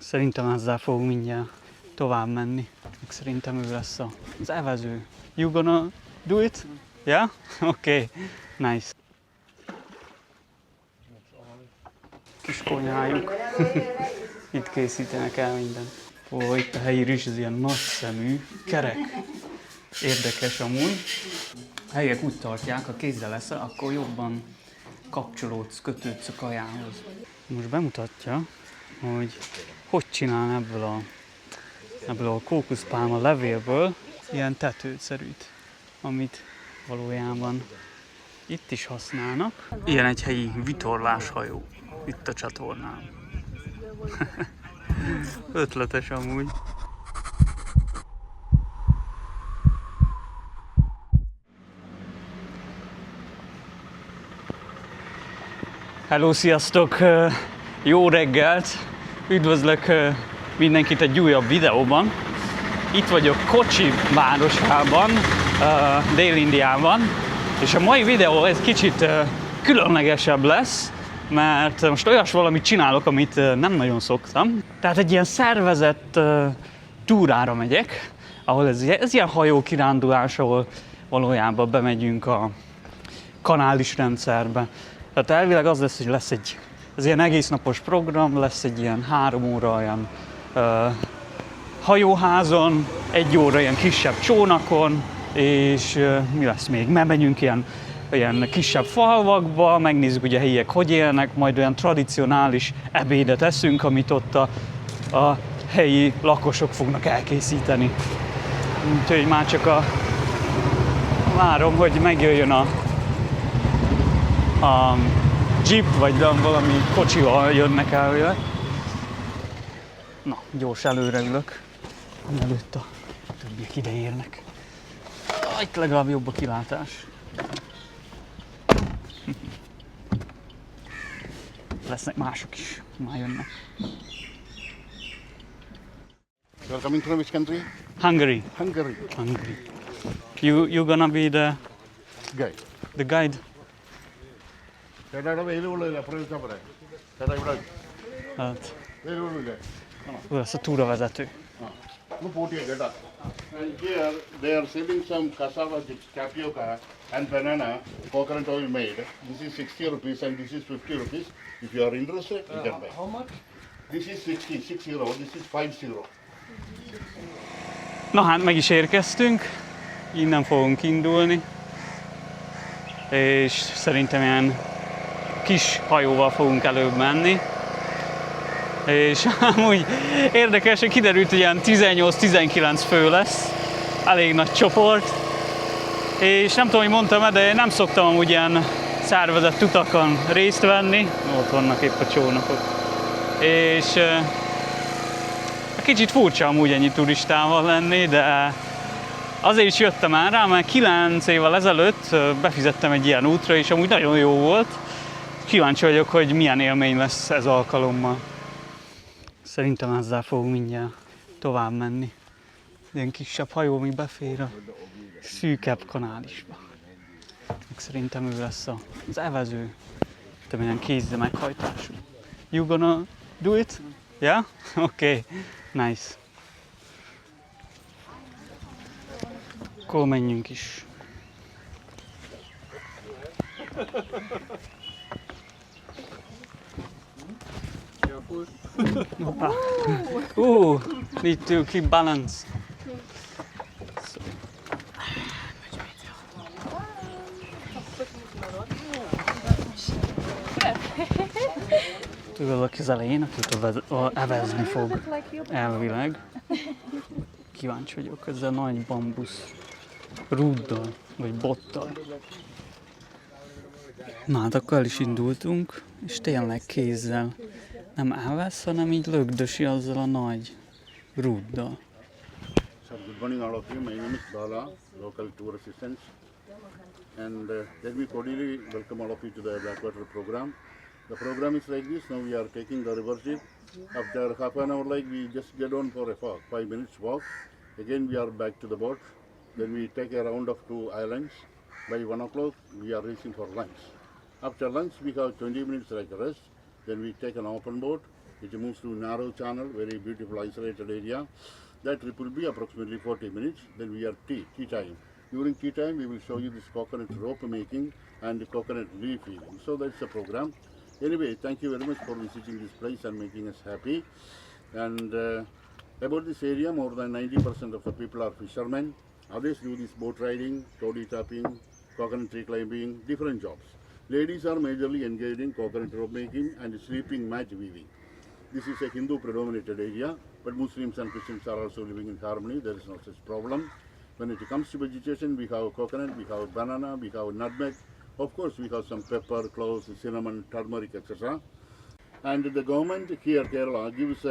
Szerintem ezzel fogunk mindjárt tovább menni. Szerintem ő lesz az evező. You gonna do it? Yeah? Okay. Nice. Kis konyhájuk. Itt készítenek el mindent. Ó, itt a helyi rizs, ez ilyen nagy szemű, kerek. Érdekes amúgy. A helyiek úgy tartják, ha kézzel leszel, akkor jobban kapcsolódsz, kötődsz a kajához. Most bemutatja, hogy csinál ebből a kókuszpálma levélből ilyen tetőszerűt, amit valójában itt is használnak. Ilyen egy helyi vitorláshajó itt a csatornán. Ötletes amúgy. Hello, sziasztok! Jó reggelt! Üdvözlök mindenkit egy újabb videóban. Itt vagyok Kocsi városában, Dél-Indiában, és a mai videó egy kicsit különlegesebb lesz, mert most olyas valamit csinálok, amit nem nagyon szoktam. Tehát egy ilyen szervezett túrára megyek, ahol ez ilyen hajókirándulás, ahol valójában bemegyünk a kanális rendszerbe. Tehát elvileg az lesz, hogy lesz ez ilyen egésznapos program, lesz egy ilyen 3 óra olyan hajóházon, 1 óra ilyen kisebb csónakon, és mi lesz még? Megyünk ilyen kisebb falvakba, megnézzük, hogy a helyiek hogy élnek, majd olyan tradicionális ebédet eszünk, amit ott a helyi lakosok fognak elkészíteni. Úgyhogy már csak várom, hogy megjöjjön a jeep, vagy valami kocsival jönnek el. Na, gyors előre ülök, mielőtt a többiek ide érnek. Itt legalább jobb a kilátás. Lesznek mások is, már jönnek. You are coming from which country? Hungary. Hungary. Hungary. You gonna be the Guy. guide? Hát, ő lesz a túravezető. And here they are selling some cassava chips, tapioca and banana, coconut oil made. This is 60 rupees and this is 50 rupees. If you are interested, you can buy. How much? This is 60, 60. This is 50. Na hát meg is érkeztünk, innen fogunk indulni, és szerintem ilyen kis hajóval fogunk előbb menni. És amúgy érdekes, hogy kiderült, hogy ilyen 18-19 fő lesz, elég nagy csoport, és nem tudom, hogy mondtam-e, de nem szoktam amúgy ilyen szervezett utakon részt venni, ott vannak épp a csónakok. És kicsit furcsa amúgy ennyi turistával lenni, de azért is jöttem el rá, mert 9 évvel ezelőtt befizettem egy ilyen útra, és amúgy nagyon jó volt. Kíváncsi vagyok, hogy milyen élmény lesz ez alkalommal. Szerintem ezzel fogunk mindjárt tovább menni. Ilyen kisebb hajó, ami befér a szűkebb kanálisba. Szerintem ő lesz az evező. Te ilyen kézzel meghajtású. You gonna do it? Yeah? Okay. Nice. Akkor menjünk is. Need to keep balance. Tudod, az elején, akit evezni fog elvileg. Kíváncsi vagyok ezzel a nagy bambusz rúddal, vagy bottal. Na hát akkor el is indultunk, és tényleg kézzel nem elvesz, hanem így lögdösi azzal a nagy rúddal. So good morning all of you. My name is Bala, local tour assistant. And let me cordially welcome all of you to the Blackwater program. The program is like this. Now we are taking the river ship. After half an hour, we just get on for a 5 minutes walk. Again we are back to the boat. Then we take a round of 2 islands. By 1 o'clock we are reaching for lunch. After lunch we have 20 minutes like a rest. Then we take an open boat It moves through narrow channel, very beautiful isolated area. That trip will be approximately 40 minutes. Then we are tea time. During tea time, we will show you this coconut rope making and the coconut leaf weaving. So that's the program. Anyway, thank you very much for visiting this place and making us happy. And about this area, more than 90% of the people are fishermen. Others do this boat riding, toddy tapping, coconut tree climbing, different jobs. Ladies are majorly engaged in coconut rope making and sleeping mat weaving. This is a Hindu predominated area, but Muslims and Christians are also living in harmony. There is no such problem. When it comes to vegetation, we have coconut, we have banana, we have nutmeg. Of course, we have some pepper, cloves, cinnamon, turmeric, etc. And the government here, Kerala, gives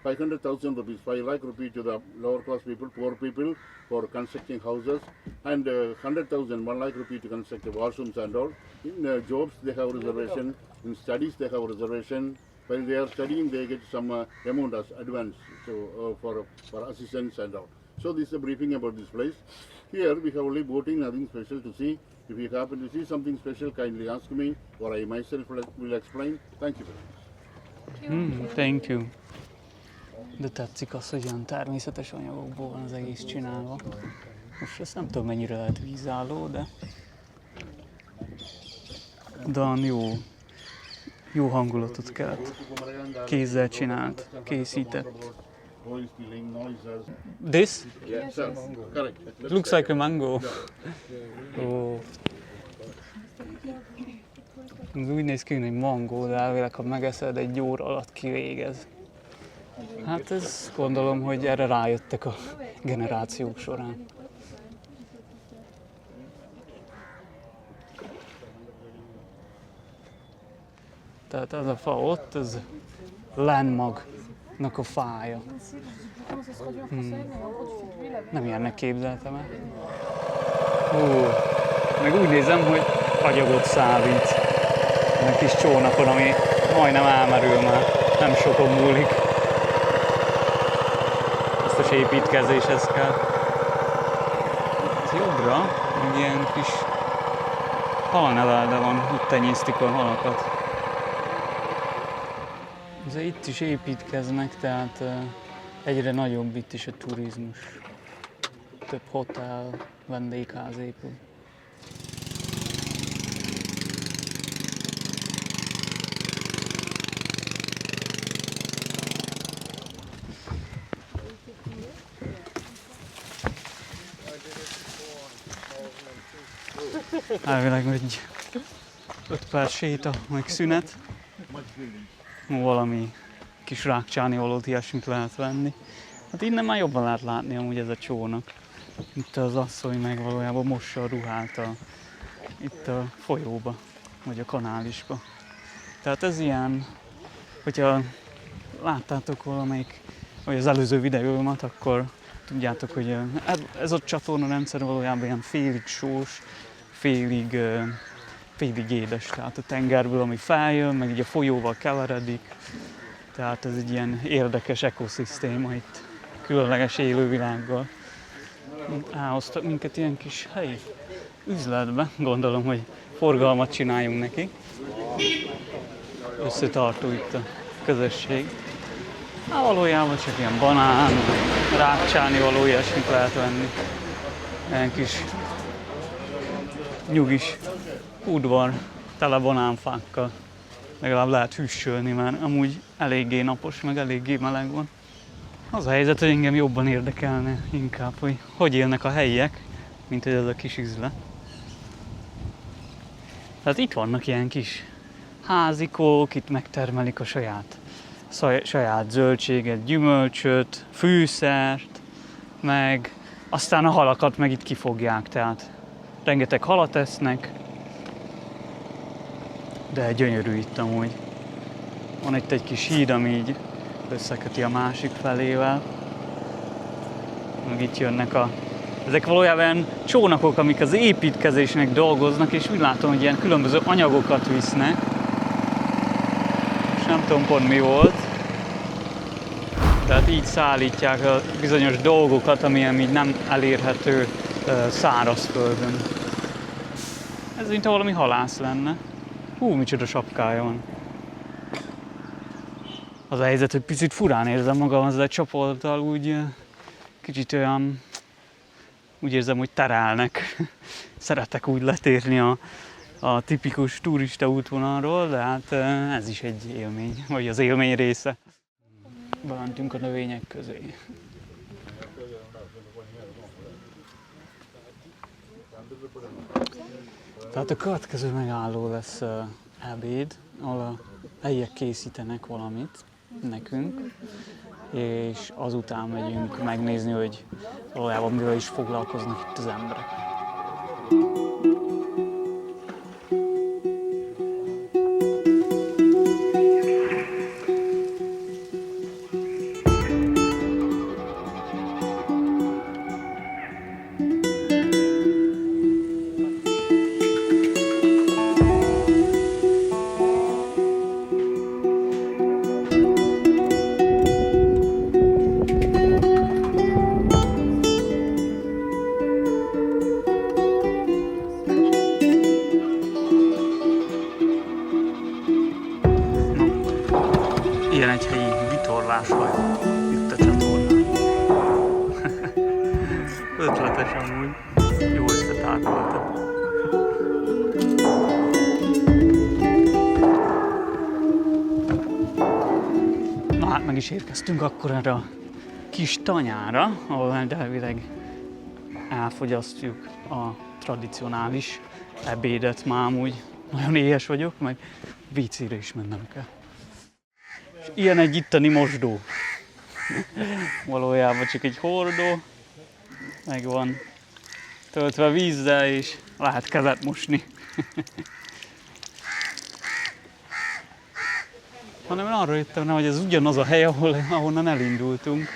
500,000 rupees, 5 lakh rupees to the lower class people, poor people, for constructing houses, and 100,000, 1 lakh rupees to construct the washrooms and all. In jobs, they have reservation. In studies, they have reservation. When they are studying, they get some amount as advance, so for assistance and all. So this is a briefing about this place. Here we have only boating, nothing special to see. If you happen to see something special, kindly ask me, or I myself will explain. Thank you very much. Thank you. De tetszik az, hogy olyan természetes anyagokból van az egész csinálva. Most ezt nem tudom, mennyire lehet vízálló, de olyan jó hangulatot kelt. Kézzel csinált, készített. This? Yes, sir. Correct. It looks like a mango. Oh. Ez úgy néz ki, hogy mangó, de elvileg, ha megeszed, egy óra alatt kivégez. Hát ez gondolom, hogy erre rájöttek a generációk során. Tehát ez a fa ott, ez lenmagnak a fája. Nem ilyennek képzeltem el. Meg úgy nézem, hogy agyagot szállít. Egy kis csónakon, ami majdnem elmerül már, nem sokon múlik. Biztos építkezéshez kell. Ez jobbra, egy ilyen kis halnevelde van, itt tenyésztik a halakat. De itt is építkeznek, tehát egyre nagyobb itt is a turizmus. Több hotel, vendégház épül. Elvileg egy 5 perc séta, meg szünet. Valami kis rákcsániolót, ilyesmit lehet venni. Hát innen már jobban lehet látni amúgy ez a csónak. Itt az asszony meg valójában mossa a ruhát itt a folyóba, vagy a kanálisba. Tehát ez ilyen, hogyha láttátok valamelyik, vagy az előző videómat, akkor tudjátok, hogy ez a csatornarendszer valójában ilyen félig sós, félig édes, tehát a tengerből, ami feljön, meg így a folyóval keveredik. Tehát ez egy ilyen érdekes ekoszisztéma itt, különleges élővilággal. Elhoztak minket ilyen kis helyi üzletbe, gondolom, hogy forgalmat csináljunk neki. Összetartó itt a közösség. Valójában csak ilyen banán, rákcsáni való, ilyesmit lehet venni. Ilyen kis nyugis udvar, tele banánfákkal. Legalább lehet hűsölni, mert amúgy eléggé napos, meg eléggé meleg van. Az a helyzet, hogy engem jobban érdekelne inkább, hogy élnek a helyiek, mint hogy ez a kis üzlet. Tehát itt vannak ilyen kis házikók, itt megtermelik a saját zöldséget, gyümölcsöt, fűszert, meg aztán a halakat meg itt kifogják, tehát rengeteg halat esznek, de gyönyörű itt amúgy. Van itt egy kis híd, ami így összeköti a másik felével. Meg itt jönnek ezek valójában csónakok, amik az építkezésnek dolgoznak, és úgy látom, hogy ilyen különböző anyagokat visznek. És nem tudom pont mi volt. Tehát így szállítják a bizonyos dolgokat, amilyen így nem elérhető szárazföldön. Ez mintha valami halász lenne. Micsoda sapkája van. Az a helyzet, hogy picit furán érzem magam ezzel a csapattal, úgy kicsit olyan, úgy érzem, hogy terelnek. Szeretek úgy letérni a tipikus turista útvonalról, de hát ez is egy élmény, vagy az élmény része. Bementünk a növények közé. Tehát a következő megálló lesz ebéd, ahol a helyiek készítenek valamit nekünk, és azután megyünk megnézni, hogy valójában mivel is foglalkoznak itt az emberek. Ilyen egy helyi vitorláshajó itt a csatornán. Ötletes amúgy. Jó összetároltam. Na hát meg is érkeztünk akkor erre a kis tanyára, ahol elvileg elfogyasztjuk a tradicionális ebédet. Már amúgy nagyon éhes vagyok, meg WC-re is mennem kell. És ilyen egy itteni mosdó. Valójában csak egy hordó, meg van töltve vízzel, és lehet kezet mosni. Hanem én arra jöttem, hogy ez ugyanaz a hely, ahonnan elindultunk.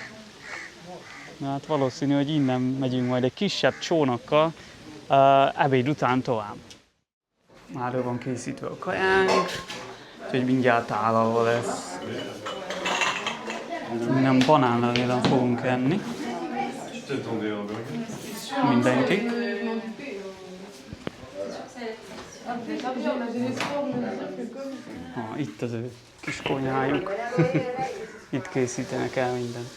Na hát valószínű, hogy innen megyünk majd egy kisebb csónakkal ebéd után tovább. Már ő van készítve a kajánk, úgyhogy mindjárt tálalva lesz. Minden banánlevélen fogunk enni. Mindenki. Itt az ő kis konyhájuk. Itt készítenek el mindent.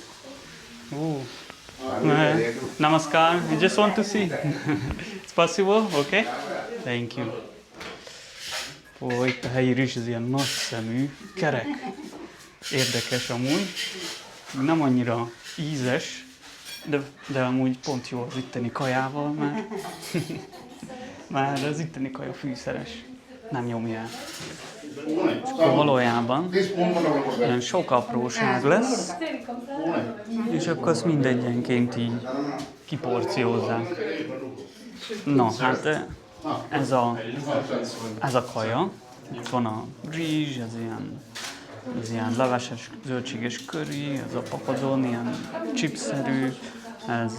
Namaskar, you just want to see? It's possible? Okay? Thank you. Itt a helyi rizs, ez ilyen nagy szemű, kerek. Érdekes amúgy. Nem annyira ízes, de amúgy pont jó az itteni kajával, mert az itteni kaja fűszeres. Nem nyomja el. És akkor valójában ilyen sok apróság lesz, és akkor azt mindegyenként így kiporciózzák. Na, hát ez a kaja. Itt van a rizs, ez ilyen leveses, zöldséges curry, ez a papadon, ilyen chipszerű, ez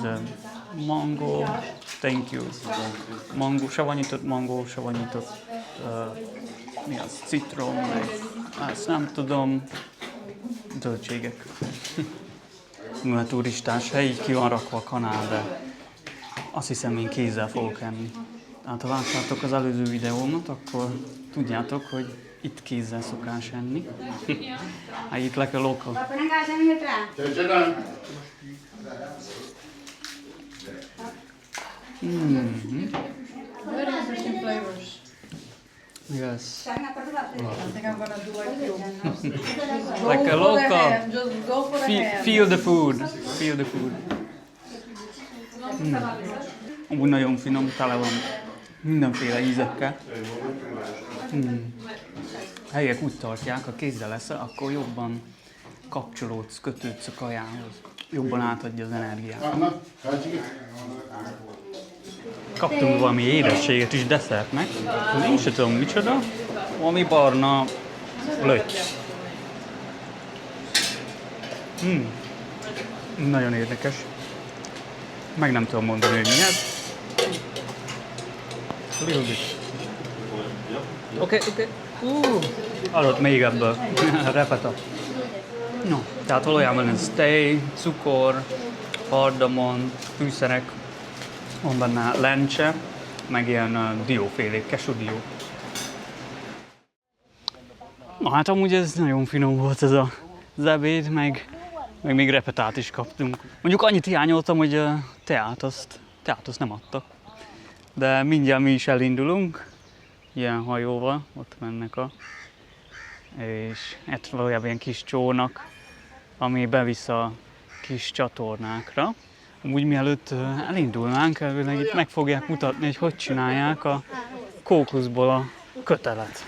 mango, thank you, mango, savanyított mangó, savanyított, mi az, citrom, meg ezt nem tudom, zöldségek. Mert turistás hely, így ki van rakva a kanál, de azt hiszem én kézzel fogok enni. Tehát ha láttátok az előző videómat, akkor tudjátok, hogy itt kézzel szokás enni. I eat like a local. Very interesting flavors. Yes. I think I'm gonna do like you. Like a local. Just go for the ham. Feel the food. Feel the food. Amúgy nagyon finom, tele van mindenféle ízekkel. Helyek úgy tartják, ha kézzel leszel, akkor jobban kapcsolódsz, kötődsz a kajához. Jobban átadja az energiát. Kaptunk valami édességet is desszertnek. Én sem tudom micsoda. Valami barna löty. Nagyon érdekes. Meg nem tudom mondani, hogy mi ez. Little bit. Oké. Adott még ebből. Repeta. No, tehát valójában ez tej, cukor, kardamon, fűszerek, van benne lencse, meg ilyen diófélék, kesúdió. Na hát amúgy ez nagyon finom volt ez a az ebéd, meg még repetát is kaptunk. Mondjuk annyit hiányoltam, hogy teát azt nem adtak. De mindjárt mi is elindulunk, ilyen hajóval, ott mennek és ez valójában ilyen kis csónak, ami bevisz a kis csatornákra. Úgy mielőtt elindulnánk, elvileg itt meg fogják mutatni, hogy csinálják a kókuszból a kötelet.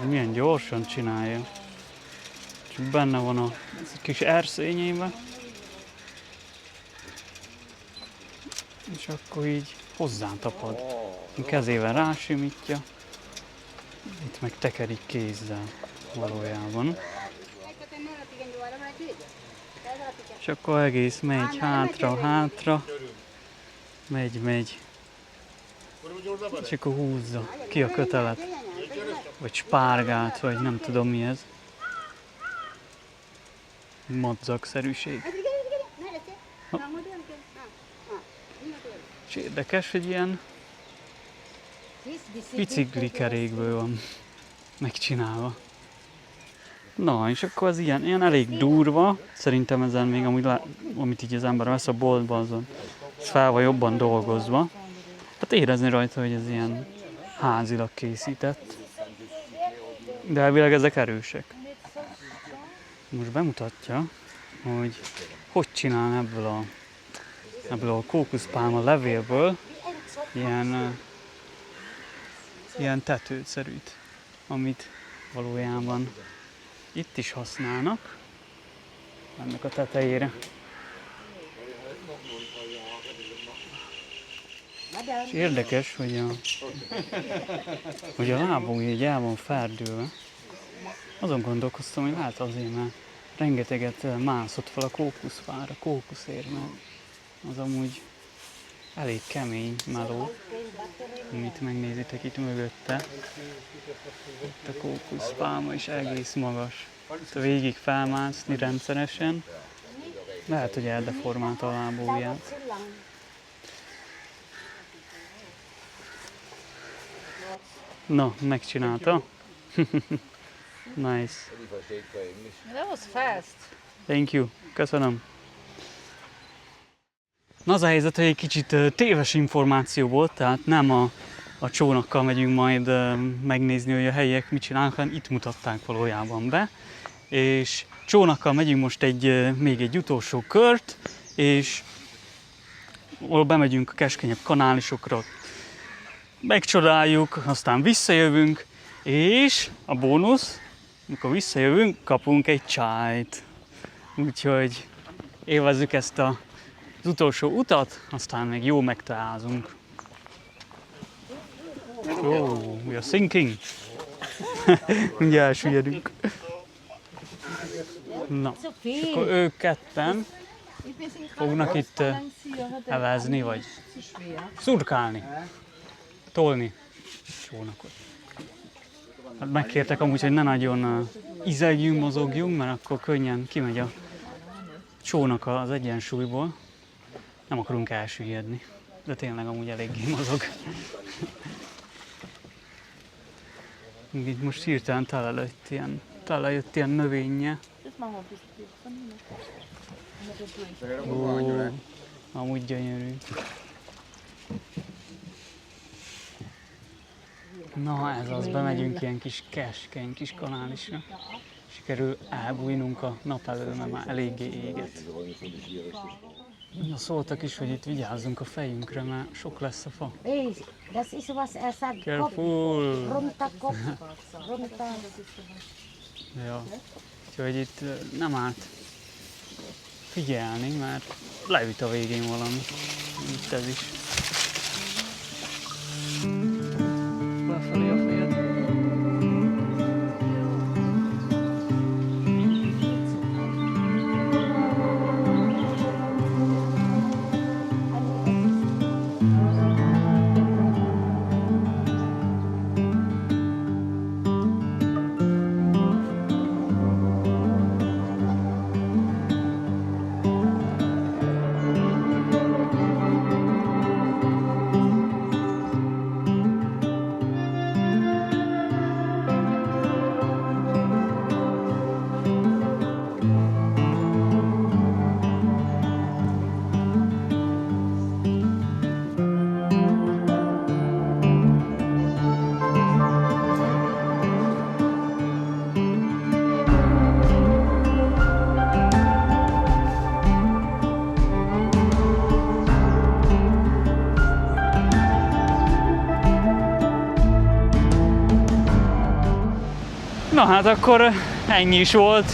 Milyen gyorsan csinálja. Csak benne van a kis erszényébe. És akkor így hozzám tapad. Kezével rásimítja. Itt meg tekerik kézzel valójában. És akkor egész megy hátra. Megy. És akkor húzza ki a kötelet. Vagy spárgát, vagy nem tudom mi ez. Madzagszerűség. És érdekes, hogy ilyen biciklikerékből van megcsinálva. Na, és akkor az ilyen elég durva. Szerintem ezen még amit így az ember vesz a boltban, azon ez fel van jobban dolgozva. Hát érezni rajta, hogy ez ilyen házilag készített. De elvileg ezek erősek. Most bemutatja, hogy csinál ebből a kókuszpálma levélből ilyen tetőszerűt, amit valójában itt is használnak, ennek a tetejére. És érdekes, hogy a lábunk így el van ferdülve. Azon gondolkoztam, hogy lehet azért, mert rengeteget mászott fel a kókuszfára, kókuszér, mert az amúgy elég kemény meló, amit megnézitek itt mögötte. Itt a kókuszpálma is egész magas. Itt végig felmászni rendszeresen. Lehet, hogy eldeformálta a lábúját. Na, megcsinálta. Nice. That was fast. Thank you. Köszönöm. Na, az a helyzet, hogy egy kicsit téves információ volt, tehát nem a csónakkal megyünk majd megnézni, hogy a helyiek mit csinálnak, hanem itt mutatták valójában be. És csónakkal megyünk most még egy utolsó kört, és ahol bemegyünk a keskenyebb kanálisokra, megcsodáljuk, aztán visszajövünk, és a bónusz, amikor visszajövünk, kapunk egy csájt. Úgyhogy élvezzük ezt az utolsó utat, aztán még jó megteázunk. Oh, we are sinking. Mindjárt elsüllyedünk. Na, és akkor ők ketten fognak itt evezni, vagy szurkálni, tolni csónakot. Hát megkértek amúgy, hogy ne nagyon izegjünk, mozogjunk, mert akkor könnyen kimegy a csónak az egyensúlyból. Nem akarunk elsüllyedni, de tényleg amúgy eléggé mozog. Itt most hirtelen telejött ilyen növénye. Ó, amúgy gyönyörű. Na, ez az, bemegyünk ilyen kis keskeny kis kanálisra. Sikerül elbújnunk a nap elől, mert már eléggé éget. Na, szóltak is, hogy itt vigyázzunk a fejünkre, mert sok lesz a fa. Das ist was er sagt. Careful! Runterkopf. Runter. Ja. Úgyhogy itt nem árt figyelni, mert leüt a végén valami. Itt ez is. Lefelé a fejed. Na hát akkor ennyi is volt.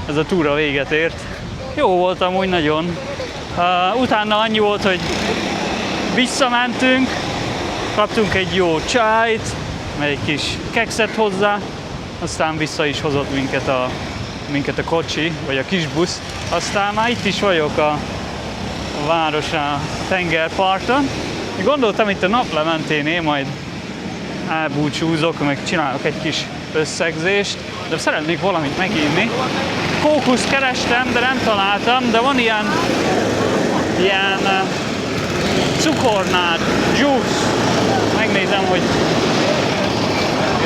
Ez a túra véget ért. Jó volt amúgy nagyon. Utána annyi volt, hogy visszamentünk, kaptunk egy jó csájt, meg egy kis kekszet hozzá, aztán vissza is hozott minket a kocsi, vagy a kis busz. Aztán már itt is vagyok a város a tengerparton. Gondoltam, itt a naplementénél majd elbúcsúzok, meg csinálok egy kis összegzést, de szeretnék valamit meginni. Kókuszt kerestem, de nem találtam, de van ilyen cukornád, juice. Megnézem, hogy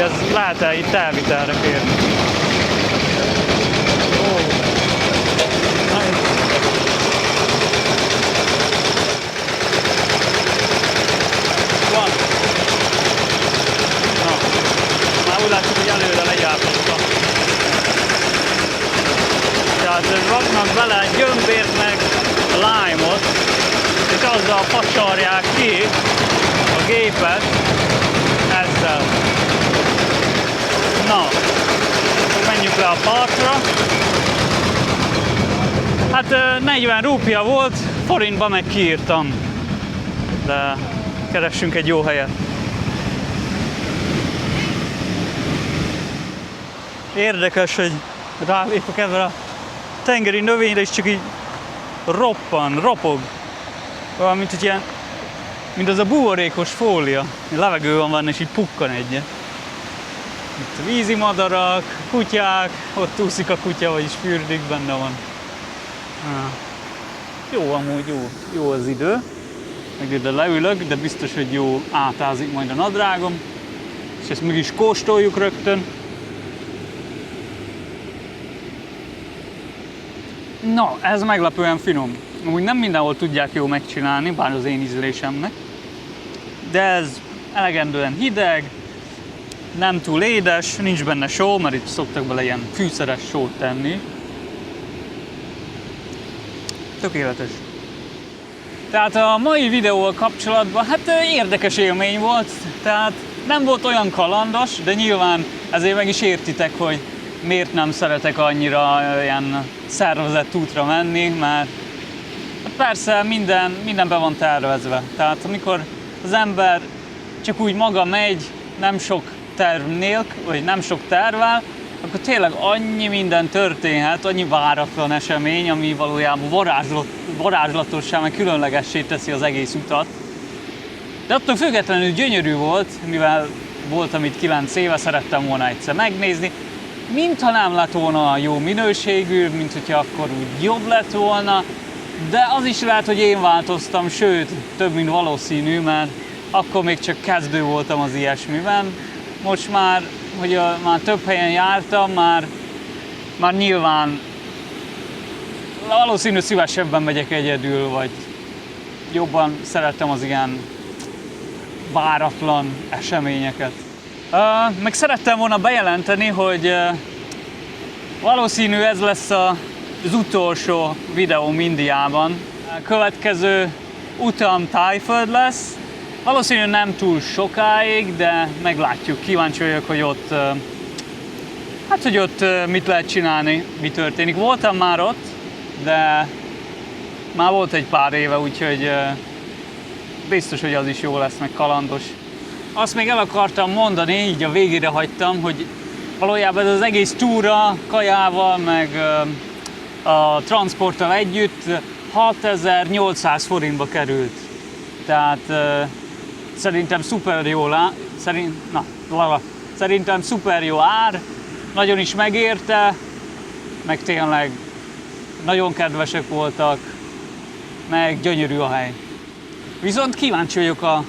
ez lehet-e itt elvitelre kérni. Van. Na, már úgy látszik, hogy előre legyártotta. Tehát raknak bele gyömbért meg lime-ot, és azzal facsarják ki a gépet ezzel. Na, akkor menjünk le a partra. Hát 40 rúpia volt, forintba meg kiírtam. De keressünk egy jó helyet. Érdekes, hogy rálépek ebben a tengeri növényre, és csak így ropog. Olyan, mint ilyen, mint az a buborékos fólia. Levegő van benne, és így pukkan egyet. Itt vízi madarak, kutyák, ott úszik a kutya, vagyis fürdik, benne van. Jó amúgy, jó az idő. Meg ide leülök, de biztos, hogy jó átázik majd a nadrágom. És ezt meg is kóstoljuk rögtön. Na, ez meglepően finom. Úgy nem mindenhol tudják jól megcsinálni, bár az én ízlésemnek. De ez elegendően hideg, nem túl édes, nincs benne só, mert itt szoktak bele ilyen fűszeres sót tenni. Tökéletes. Tehát a mai videóval kapcsolatban, hát érdekes élmény volt, tehát nem volt olyan kalandos, de nyilván ezért meg is értitek, hogy miért nem szeretek annyira ilyen szervezett útra menni, mert persze minden be van tervezve. Tehát amikor az ember csak úgy maga megy, nem sok terv nélkül, vagy nem sok tervvel, akkor tényleg annyi minden történhet, annyi váratlan esemény, ami valójában varázslatossá, meg különlegessé teszi az egész utat. De attól függetlenül gyönyörű volt, mivel voltam itt 9 éve, szerettem volna egyszer megnézni. Mintha nem lett volna jó minőségű, mint hogyha akkor úgy jobb lett volna, de az is lehet, hogy én változtam, sőt, több mint valószínű, mert akkor még csak kezdő voltam az ilyesmiben. Most már, hogy már több helyen jártam, már nyilván valószínű szívesebben megyek egyedül, vagy jobban szeretem az ilyen váratlan eseményeket. Meg szerettem volna bejelenteni, hogy valószínű ez lesz az utolsó videóm Indiában. A következő utam Tájföld lesz. Valószínűleg nem túl sokáig, de meglátjuk. Kíváncsi vagyok, hogy ott, hogy ott mit lehet csinálni, mi történik. Voltam már ott, de már volt egy pár éve, úgyhogy biztos, hogy az is jó lesz, meg kalandos. Azt még el akartam mondani, így a végére hagytam, hogy valójában ez az egész túra, kajával, meg a transporttal együtt 6800 forintba került. Tehát szerintem szuper jó ár, nagyon is megérte, meg tényleg nagyon kedvesek voltak, meg gyönyörű a hely. Viszont kíváncsi vagyok a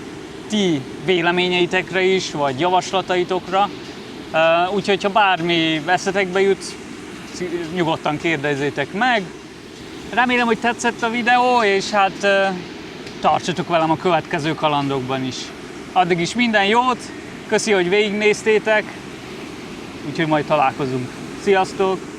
ti véleményeitekre is, vagy javaslataitokra, úgyhogy ha bármi eszetekbe jut, nyugodtan kérdezzétek meg. Remélem, hogy tetszett a videó, és hát tartsatok velem a következő kalandokban is. Addig is minden jót, köszi, hogy végignéztétek, úgyhogy majd találkozunk. Sziasztok!